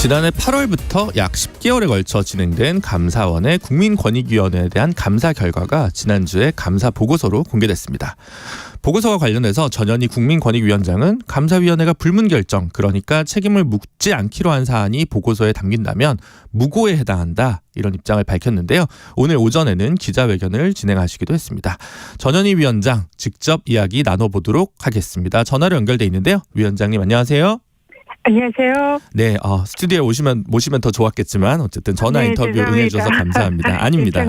지난해 8월부터 약 10개월에 걸쳐 진행된 감사원의 국민권익위원회에 대한 감사 결과가 지난주에 감사 보고서로 공개됐습니다. 보고서와 관련해서 전현희 국민권익위원장은 감사위원회가 불문 결정, 그러니까 책임을 묻지 않기로 한 사안이 보고서에 담긴다면 무고에 해당한다, 이런 입장을 밝혔는데요. 오늘 오전에는 기자회견을 진행하시기도 했습니다. 전현희 위원장 직접 이야기 나눠보도록 하겠습니다. 전화로 연결돼 있는데요. 위원장님 안녕하세요. 안녕하세요. 네, 스튜디오에 모시면 더 좋았겠지만 어쨌든 전화 인터뷰 응해주셔서 감사합니다. 아닙니다.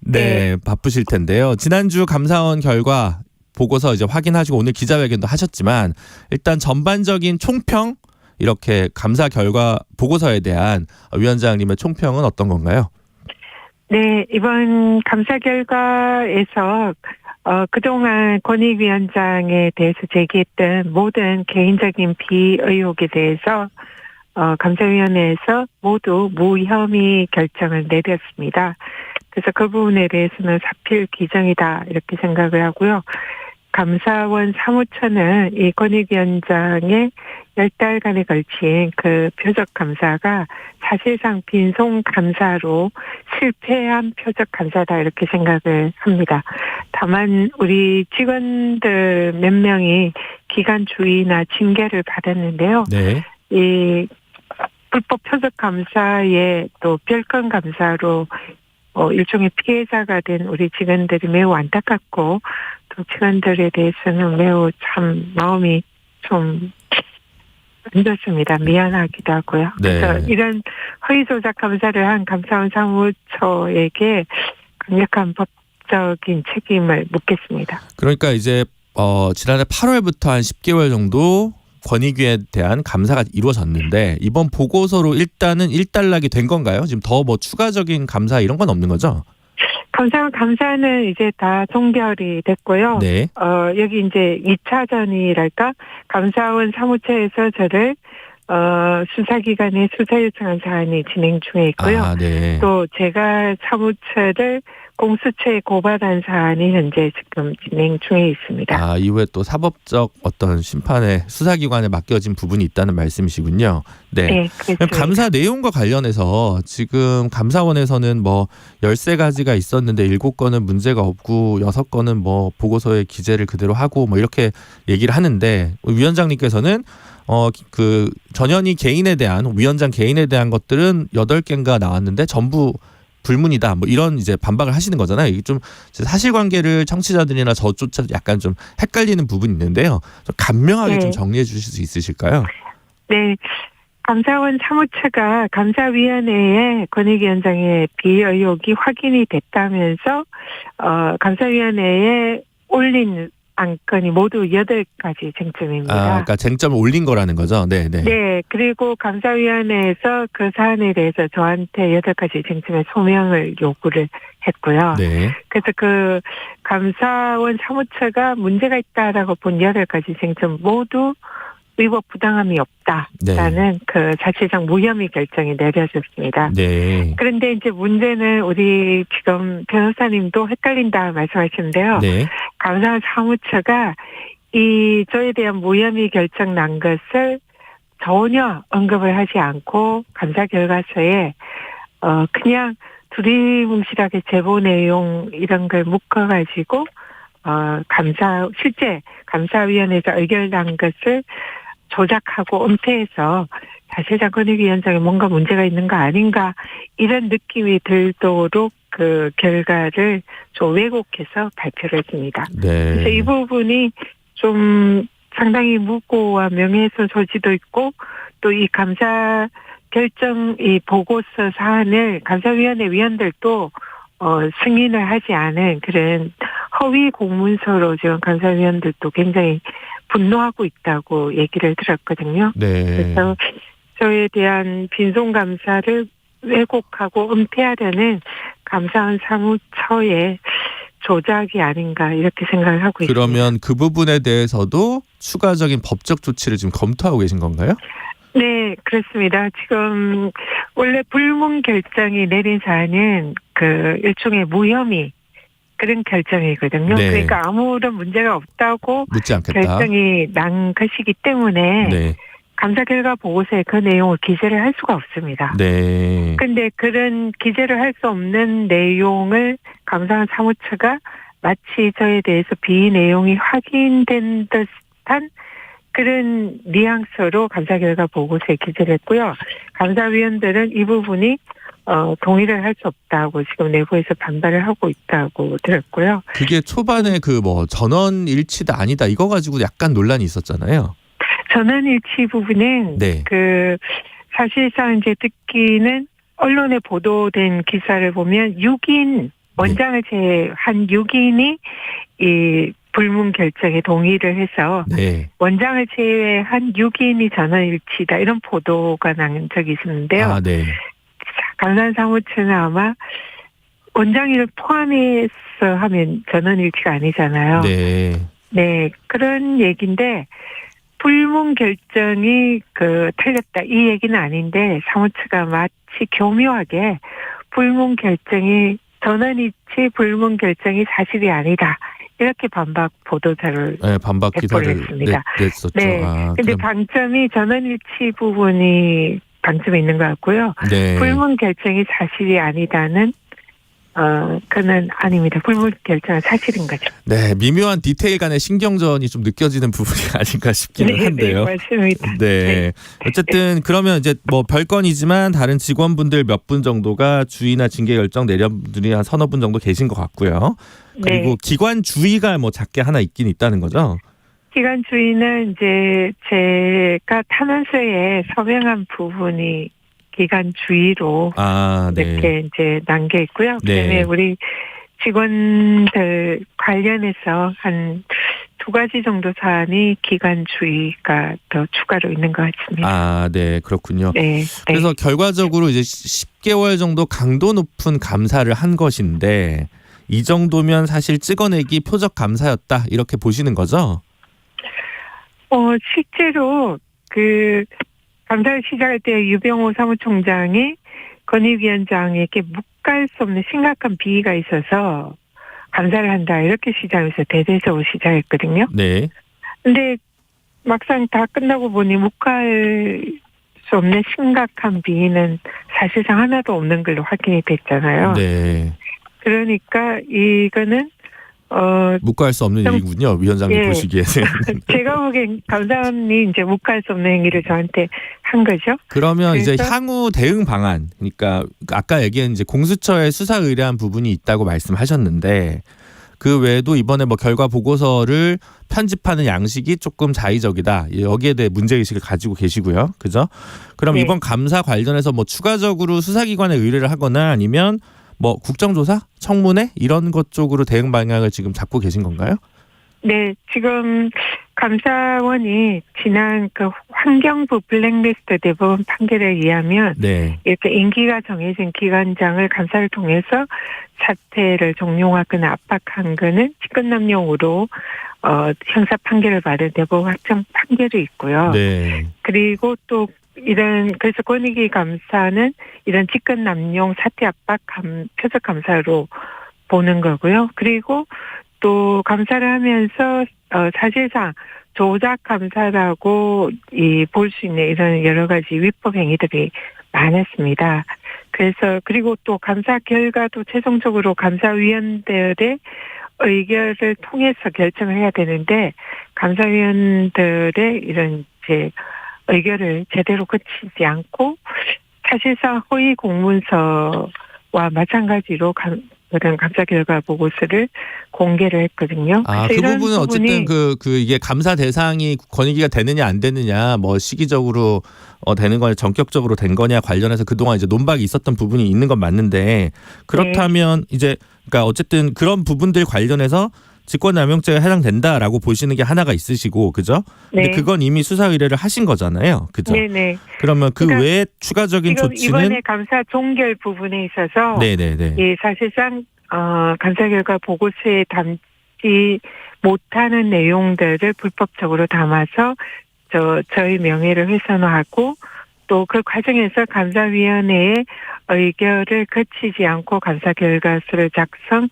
네, 바쁘실 텐데요. 지난주 감사원 결과 보고서 이제 확인하시고 오늘 기자회견도 하셨지만 일단 전반적인 총평, 이렇게 감사 결과 보고서에 대한 위원장님의 총평은 어떤 건가요? 네, 이번 감사 결과에서 그동안 권익위원장에 대해서 제기했던 모든 개인적인 비의혹에 대해서 감사위원회에서 모두 무혐의 결정을 내렸습니다. 그래서 그 부분에 대해서는 사필 기정이다, 이렇게 생각을 하고요. 감사원 사무처는 이 권익위원장의 10달간에 걸친 그 표적 감사가 사실상 빈손 감사로 실패한 표적 감사다, 이렇게 생각을 합니다. 다만 우리 직원들 몇 명이 기간 주의나 징계를 받았는데요. 네. 이 불법 표적 감사에 또 별건 감사로 일종의 피해자가 된 우리 직원들이 매우 안타깝고, 또 직원들에 대해서는 매우 참 마음이 좀 안 좋습니다. 미안하기도 하고요. 네. 그래서 이런 허위 조작 감사를 한 감사원 사무처에게 강력한 법적인 책임을 묻겠습니다. 그러니까 이제 지난해 8월부터 한 10개월 정도 권익위에 대한 감사가 이루어졌는데 이번 보고서로 일단은 일단락이 된 건가요? 지금 더 뭐 추가적인 감사 이런 건 없는 거죠? 감사는 이제 다 종결이 됐고요. 네. 여기 이제 2차전이랄까? 감사원 사무처에서 저를 수사기관에 수사 요청한 사안이 진행 중에 있고요. 아, 네. 또 제가 사무처를 공수처에 고발한 사안이 현재 지금 진행 중에 있습니다. 아, 이후에 또 사법적 어떤 심판에 수사기관에 맡겨진 부분이 있다는 말씀이시군요. 네. 네, 그렇습니다. 감사 내용과 관련해서 지금 감사원에서는 뭐 13가지가 있었는데 7건은 문제가 없고 6건은 뭐 보고서에 기재를 그대로 하고 뭐 이렇게 얘기를 하는데, 위원장님께서는 그 전현희 개인에 대한, 위원장 개인에 대한 것들은 8개인가 나왔는데 전부 불문이다, 뭐 이런 이제 반박을 하시는 거잖아요. 이게 좀 사실관계를 청취자들이나 저조차 약간 좀 헷갈리는 부분이 있는데요. 좀 간명하게 네. 좀 정리해 주실 수 있으실까요? 네. 감사원 사무처가 감사위원회에 권익위원장의 비의혹이 확인이 됐다면서 감사위원회에 올린 안건이 모두 8가지 쟁점입니다. 그러니까 쟁점을 올린 거라는 거죠. 네, 네. 네. 그리고 감사위원회에서 그 사안에 대해서 저한테 8가지 쟁점의 소명을 요구를 했고요. 네. 그래서 그 감사원 사무처가 문제가 있다라고 본 8가지 쟁점 모두 위법 부당함이 없다라는 네. 그 사실상 무혐의 결정이 내려졌습니다. 네. 그런데 이제 문제는 우리 지금 변호사님도 헷갈린다 말씀하시는데요. 네. 감사원 사무처가 이 저에 대한 무혐의 결정 난 것을 전혀 언급을 하지 않고 감사 결과서에 그냥 두리뭉실하게 제보 내용 이런 걸 묶어가지고 실제 감사위원회에서 의결난 것을 조작하고 은폐해서 사실상 권익위원장에 뭔가 문제가 있는 거 아닌가, 이런 느낌이 들도록 그 결과를 좀 왜곡해서 발표를 했습니다. 네. 그래서 이 부분이 좀 상당히 무고와 명예훼손 소지도 있고, 또 이 감사 결정 이 보고서 사안을 감사위원회 위원들도 승인을 하지 않은 그런 허위 공문서로 지금 감사위원들도 굉장히 분노하고 있다고 얘기를 들었거든요. 네. 그래서 저에 대한 빈손 감사를 왜곡하고 은폐하려는 감사원 사무처의 조작이 아닌가, 이렇게 생각을 하고 있습니다. 그러면 그 부분에 대해서도 추가적인 법적 조치를 지금 검토하고 계신 건가요? 네, 그렇습니다. 지금 원래 불문 결정이 내린 사안은 그 일종의 무혐의 그런 결정이거든요. 네. 그러니까 아무런 문제가 없다고 묻지 않겠다. 결정이 난 것이기 때문에 네. 감사 결과 보고서에 그 내용을 기재를 할 수가 없습니다. 네. 근데 그런 기재를 할 수 없는 내용을 감사원 사무처가 마치 저에 대해서 비의 내용이 확인된 듯한 그런 뉘앙스로 감사 결과 보고서에 기재를 했고요. 감사위원들은 이 부분이 동의를 할 수 없다고 지금 내부에서 반발을 하고 있다고 들었고요. 그게 초반에 그 뭐 전원 일치다 아니다 이거 가지고 약간 논란이 있었잖아요. 전원 일치 부분은 네. 사실상 이제 듣기는 언론에 보도된 기사를 보면 6인 원장을 제외한 6인이 이 불문 결정에 동의를 해서 네. 원장을 제외한 6인이 전원일치다 이런 보도가 난 적이 있었는데요. 아, 네. 감사원 사무처는 아마 원장을 포함해서 하면 전원일치가 아니잖아요. 네. 네, 그런 얘기인데 불문 결정이 틀렸다 이 얘기는 아닌데 사무처가 마치 교묘하게 불문 결정이 전원일치 불문 결정이 사실이 아니다 이렇게 반박 보도자를 네, 반박 기사를 냈습니다. 냈었죠. 네, 근데 방점이 전원일치 부분이 방점이 있는 것 같고요. 네. 불문 결정이 사실이 아니다는 그는 아닙니다. 불문 결정은 사실인 거죠. 네, 미묘한 디테일 간의 신경전이 좀 느껴지는 부분이 아닌가 싶기는 한데요. 네, 맞습니다. 네. 어쨌든 그러면 이제 뭐 별건이지만 다른 직원분들 몇 분 정도가 주의나 징계 결정 내린 분들이 한 서너 분 정도 계신 것 같고요. 그리고 네. 기관 주의가 뭐 작게 하나 있긴 있다는 거죠. 기관 주의는 이제 제가 탄원서에 서명한 부분이 기간 주의로 아, 네. 이렇게 이제 남겨 있고요. 네. 그다음에 우리 직원들 관련해서 한 2가지 정도 사안이 기간 주의가 더 추가로 있는 것 같습니다. 아, 네, 그렇군요. 네. 그래서 결과적으로 이제 10개월 정도 강도 높은 감사를 한 것인데 이 정도면 사실 찍어내기 표적 감사였다 이렇게 보시는 거죠? 실제로 감사를 시작할 때 유병호 사무총장이 권익위원장에게 묵갈 수 없는 심각한 비위가 있어서 감사를 한다 이렇게 시작해서 대대적으로 시작했거든요. 네. 근데 막상 다 끝나고 보니 묵갈 수 없는 심각한 비위는 사실상 하나도 없는 걸로 확인이 됐잖아요. 네. 그러니까 이거는 묵과할 수 없는 일이군요. 위원장님 예. 보시기에는. 제가 보기엔 감사원이 이제 묵갈 수 없는 행위를 저한테 한 거죠. 그러면 이제 그래서- 향후 대응 방안, 그러니까 아까 얘기한 이제 공수처에 수사 의뢰한 부분이 있다고 말씀하셨는데 그 외에도 이번에 뭐 결과 보고서를 편집하는 양식이 조금 자의적이다. 여기에 대해 문제의식을 가지고 계시고요. 그죠? 그럼 네. 이번 감사 관련해서 뭐 추가적으로 수사기관에 의뢰를 하거나 아니면 뭐 국정조사, 청문회 이런 것 쪽으로 대응 방향을 지금 잡고 계신 건가요? 네, 지금 감사원이 지난 환경부 블랙리스트 대법원 판결에 의하면 네. 이렇게 임기가 정해진 기관장을 감사를 통해서 사퇴를 종용하거나 압박한 거는 직권남용으로 형사 판결을 받은 대법원 확정 판결이 있고요. 네. 그리고 또 그래서 권익위 감사는 이런 직권남용 사퇴 압박 표적 감사로 보는 거고요. 그리고 또 감사를 하면서 사실상 조작 감사라고 볼 수 있는 이런 여러 가지 위법 행위들이 많았습니다. 그래서 그리고 또 감사 결과도 최종적으로 감사위원들의 의결을 통해서 결정을 해야 되는데 감사위원들의 이런 이제 의결을 제대로 거치지 않고 사실상 허위 공문서와 마찬가지로 그런 감사 결과 보고서를 공개를 했거든요. 아, 그 부분은 어쨌든 이게 감사 대상이 권익위가 되느냐 안 되느냐 뭐 시기적으로 되는 거냐 전격적으로 된 거냐 관련해서 그동안 이제 논박이 있었던 부분이 있는 건 맞는데 그렇다면 이제 그러니까 어쨌든 그런 부분들 관련해서 직권남용죄가 해당된다라고 보시는 게 하나가 있으시고 그죠? 근데 네. 그건 이미 수사 의뢰를 하신 거잖아요. 그죠? 네네. 그러면 그러니까 외에 추가적인 지금 조치는 이번에 감사 종결 부분에 있어서 네네네. 예, 사실상 감사 결과 보고서에 담지 못하는 내용들을 불법적으로 담아서 저희 명예를 훼손하고 또 그 과정에서 감사위원회의 의결을 거치지 않고 감사 결과서를 작성고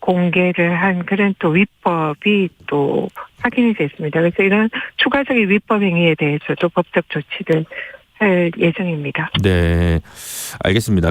공개를 한 그런 또 위법이 또 확인이 됐습니다. 그래서 이런 추가적인 위법 행위에 대해서도 법적 조치를 할 예정입니다. 네, 알겠습니다.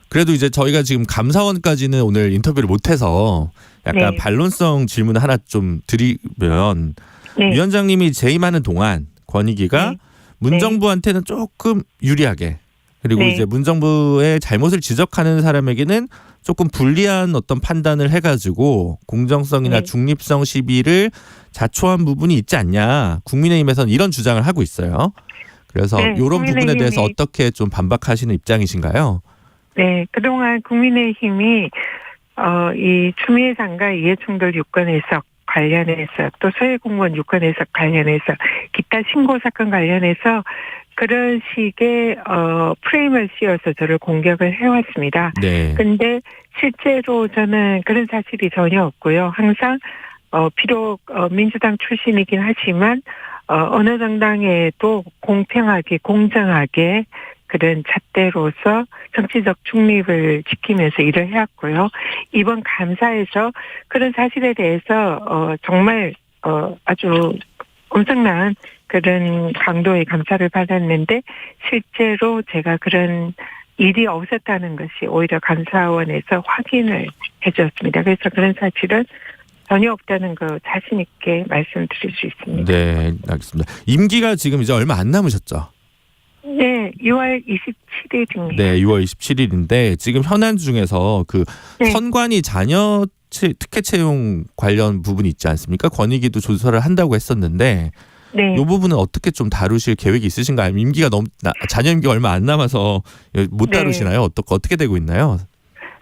그래도 이제 저희가 지금 감사원까지는 오늘 인터뷰를 못해서 약간 네. 반론성 질문을 하나 좀 드리면 네. 위원장님이 재임하는 동안 권익위가 네. 문정부한테는 조금 유리하게 그리고 네. 이제 문정부의 잘못을 지적하는 사람에게는 조금 불리한 어떤 판단을 해가지고 공정성이나 네. 중립성 시비를 자초한 부분이 있지 않냐. 국민의힘에서는 이런 주장을 하고 있어요. 그래서 네, 이런 부분에 대해서 국민의힘이- 어떻게 좀 반박하시는 입장이신가요? 네, 그동안 국민의힘이 이 추미애 장관 이해충돌 유권 해석 관련해서 또 서해 공무원 유권 해석 관련해서 기타 신고 사건 관련해서 그런 식의 프레임을 씌워서 저를 공격을 해왔습니다. 네. 근데 실제로 저는 그런 사실이 전혀 없고요. 항상 비록 민주당 출신이긴 하지만 어느 정당에도 공평하게 공정하게 그런 잣대로서 정치적 중립을 지키면서 일을 해왔고요. 이번 감사에서 그런 사실에 대해서 정말 아주 엄청난 그런 강도의 감사를 받았는데 실제로 제가 그런 일이 없었다는 것이 오히려 감사원에서 확인을 해주었습니다. 그래서 그런 사실은 전혀 없다는 거 자신 있게 말씀드릴 수 있습니다. 네, 알겠습니다. 임기가 지금 이제 얼마 안 남으셨죠? 네, 6월 27일입니다. 네, 6월 27일인데 지금 현안 중에서 그 네. 선관위 자녀 특혜 채용 관련 부분이 있지 않습니까? 권익위도 조사를 한다고 했었는데 네. 이 부분은 어떻게 좀 다루실 계획이 있으신가요? 아니면 임기가 자녀 임기가 얼마 안 남아서 못 네. 다루시나요? 어떻게 되고 있나요?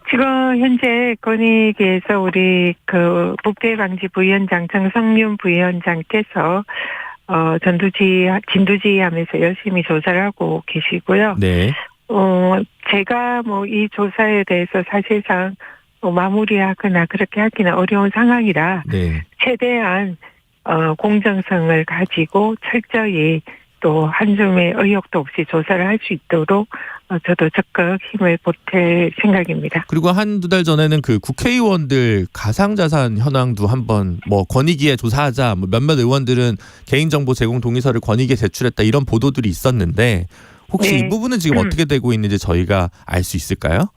지금 현재 권익위에서 우리 그 부패 방지 부위원장 정성윤 부위원장께서 진두지휘하면서 열심히 조사를 하고 계시고요. 네. 제가 이 조사에 대해서 사실상 마무리하거나 그렇게 하기는 어려운 상황이라 네. 최대한 공정성을 가지고 철저히 또 한 줌의 의혹도 없이 조사를 할 수 있도록 저도 적극 힘을 보탤 생각입니다. 그리고 한두 달 전에는 그 국회의원들 가상자산 현황도 한번 권익위에 조사하자 몇몇 의원들은 개인정보 제공 동의서를 권익위에 제출했다 이런 보도들이 있었는데 혹시 네. 이 부분은 지금 어떻게 되고 있는지 저희가 알 수 있을까요?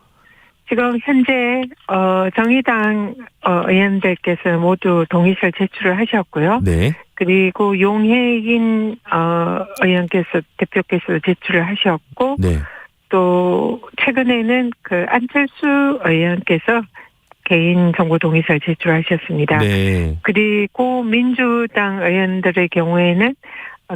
지금 현재 정의당 의원들께서 모두 동의서를 제출을 하셨고요. 네. 그리고 용혜인 대표께서 제출을 하셨고 네. 또 최근에는 그 안철수 의원께서 개인정보 동의서를 제출하셨습니다. 네. 그리고 민주당 의원들의 경우에는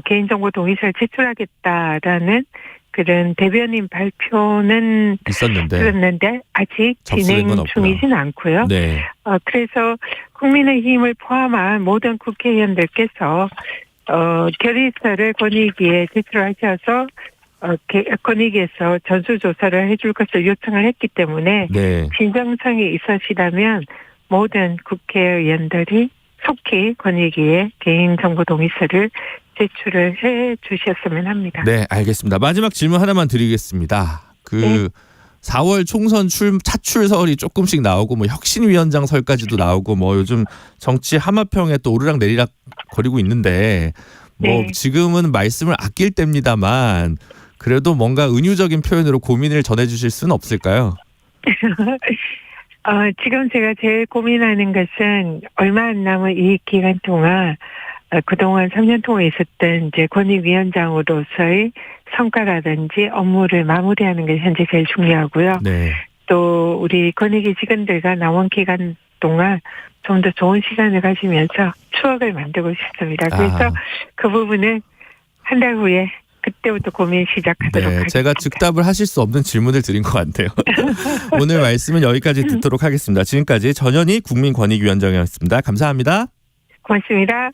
개인정보 동의서를 제출하겠다라는 그런 대변인 발표는 있었는데 들었는데 아직 접수된 진행 건 없고요. 중이진 않고요. 네. 그래서 국민의힘을 포함한 모든 국회의원들께서 결의서를 권익위에 제출하셔서 권익위에서 전수조사를 해줄 것을 요청을 했기 때문에 네. 진정성이 있으시다면 모든 국회의원들이 속히 권익위에 개인정보 동의서를 제출을 해 주셨으면 합니다. 네, 알겠습니다. 마지막 질문 하나만 드리겠습니다. 네. 4월 총선 차출설이 조금씩 나오고 혁신위원장 설까지도 나오고 요즘 정치 하마평에 또 오르락 내리락 거리고 있는데 네. 지금은 말씀을 아낄 때입니다만 그래도 뭔가 은유적인 표현으로 고민을 전해주실 수는 없을까요? 지금 제가 제일 고민하는 것은 얼마 안 남은 이 기간 동안 그동안 3년 동안 있었던 이제 권익위원장으로서의 성과라든지 업무를 마무리하는 게 현재 제일 중요하고요. 네. 또 우리 권익위 직원들과 남은 기간 동안 좀 더 좋은 시간을 가지면서 추억을 만들고 싶습니다. 그래서 그 부분은 한 달 후에 그때부터 고민 시작하도록 네, 하겠습니다. 제가 즉답을 하실 수 없는 질문을 드린 것 같아요. 오늘 말씀은 여기까지 듣도록 하겠습니다. 지금까지 전현희 국민권익위원장이었습니다. 감사합니다. 고맙습니다.